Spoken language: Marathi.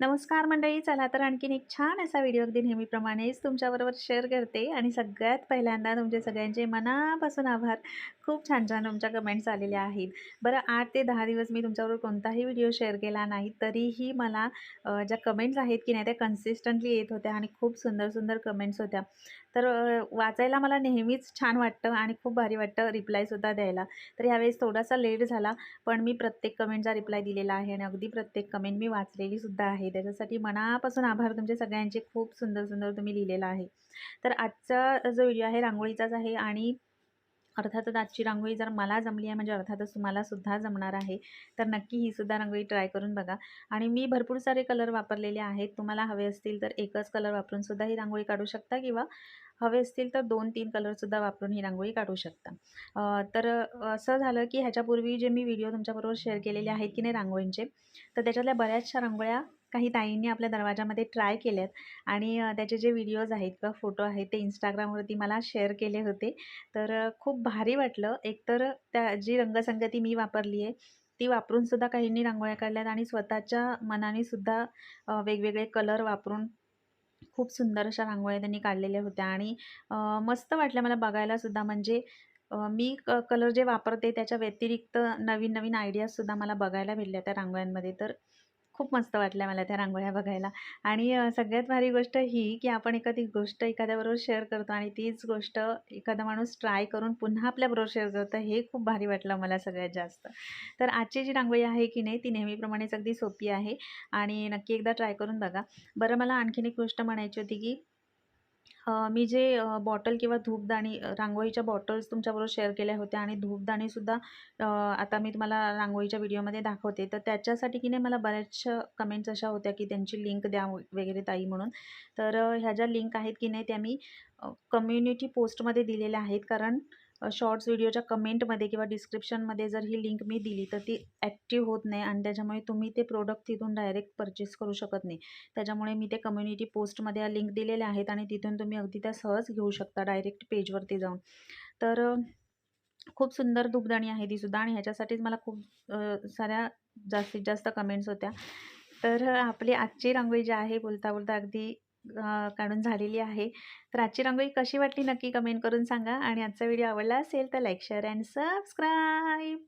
नमस्कार मंडळी. चला तर आणखीन एक छान असा व्हिडिओ अगदी नेहमीप्रमाणेच तुमच्याबरोबर शेअर करते आणि सगळ्यात पहिल्यांदा तुमचे सगळ्यांचे मनापासून आभार. खूप छान-छान तुमच्या कमेंट्स आलेल्या आहेत. बरं 8 ते 10 दिवस मी तुमच्याबरोबर कोणताही व्हिडिओ शेअर केला नाही, तरीही मला ज्या कमेंट्स आहेत की नाही त्या कन्सिस्टंटली येत होत्या आणि खूप सुंदर-सुंदर कमेंट्स होत्या. तर वाचायला मला नेहमीच छान वाटतं आणि खूप भारी वाटतं रिप्लायसुद्धा द्यायला. तर ह्यावेळेस थोडासा लेट झाला, पण मी प्रत्येक कमेंटचा रिप्लाय दिलेला आहे आणि अगदी प्रत्येक कमेंट मी वाचलेली सुद्धा आहे. त्याच्यासाठी मनापासून आभार तुमचे सगळ्यांचे. खूप सुंदर-सुंदर तुम्ही लिहिलेलं आहे. तर आजचा जो व्हिडिओ आहे रांगोळीचाच आहे आणि अर्थातच आजची रांगोळी जर मला जमली आहे म्हणजे अर्थातच तुम्हाला सुद्धा जमणार आहे. तर नक्की ही सुद्धा रांगोळी ट्राय करून बघा. आणि मी भरपूर सारे कलर वापरलेले आहेत. तुम्हाला हवे असतील तर एकच कलर वापरून सुद्धा ही रांगोळी काढू शकता किंवा हवे असतील तर 2-3 कलरसुद्धा वापरून ही रांगोळी काढू शकता. तर असं झालं की ह्याच्यापूर्वी जे मी व्हिडिओ तुमच्याबरोबर शेअर केलेले आहेत की नाही रांगोळींचे, तर त्याच्यातल्या बऱ्याचशा रांगोळ्या काही ताईंनी आपल्या दरवाजामध्ये ट्राय केल्यात आणि त्याचे जे व्हिडिओज आहेत किंवा फोटो आहेत ते Instagramवरती मला शेअर केले होते. तर खूप भारी वाटलं. एकतर त्या जी रंगसंगती मी वापरली आहे, ती वापरून सुद्धा काहींनी रांगोळ्या काढल्यात आणि स्वतःच्या मनाने सुद्धा वेगवेगळे कलर वापरून खूप सुंदर अशा रांगोळ्या त्यांनी काढलेल्या होत्या आणि मस्त वाटल्या मला बघायला सुद्धा. म्हणजे मी कलर जे वापरते त्याच्या व्यतिरिक्त नवीन-नवीन आयडियाजसुद्धा मला बघायला भेटल्या त्या रांगोळ्यांमध्ये. तर खूप मस्त वाटल्या मला त्या रांगोळ्या बघायला. आणि सगळ्यात भारी गोष्ट ही, की आपण एखादी गोष्ट एखाद्याबरोबर शेअर करतो आणि तीच गोष्ट एखादा माणूस ट्राय करून पुन्हा आपल्याबरोबर शेअर करतं, हे खूप भारी वाटलं मला सगळ्यात जास्त. तर आजची जी रांगोळी आहे की नाही, ती नेहमीप्रमाणेच अगदी सोपी आहे आणि नक्की एकदा ट्राय करून बघा. बरं मला आणखीन एक गोष्ट म्हणायची होती, की मी जे बॉटल किंवा धूपदाणी रांगोळीच्या बॉटल्स तुमच्याबरोबर शेअर केल्या होत्या आणि धूपदाणीसुद्धा आता मी तुम्हाला रांगोळीच्या व्हिडिओमध्ये दाखवते. तर त्याच्यासाठी की नाही मला बऱ्याचशा कमेंट्स अशा होत्या, की त्यांची लिंक द्या वगैरे ताई म्हणून. तर ह्या ज्या लिंक आहेत की नाही त्या मी कम्युनिटी पोस्टमध्ये दिलेल्या आहेत. कारण शॉर्ट्स व्हिडिओच्या कमेंटमध्ये किंवा डिस्क्रिप्शनमध्ये जर ही लिंक मी दिली तर ती ॲक्टिव्ह होत नाही आणि त्याच्यामुळे तुम्ही ते प्रोडक्ट तिथून डायरेक्ट परचेस करू शकत नाही. त्याच्यामुळे मी ते कम्युनिटी पोस्टमध्ये या लिंक दिलेल्या आहेत आणि तिथून तुम्ही अगदी त्या सहज घेऊ शकता डायरेक्ट पेजवरती जाऊन. तर खूप सुंदर धूपदाणी आहे ती सुद्धा आणि ह्याच्यासाठीच मला खूप साऱ्या जास्तीत जास्त कमेंट्स होत्या. तर आपली आजची रांगोळी जी आहे बोलता-बोलता अगदी काढून झालेली आहे. तर आजची रांगोळी कशी वाटली नक्की कमेंट करून सांगा आणि आजचा व्हिडिओ आवडला असेल तर लाईक, शेअर अँड सबस्क्राईब.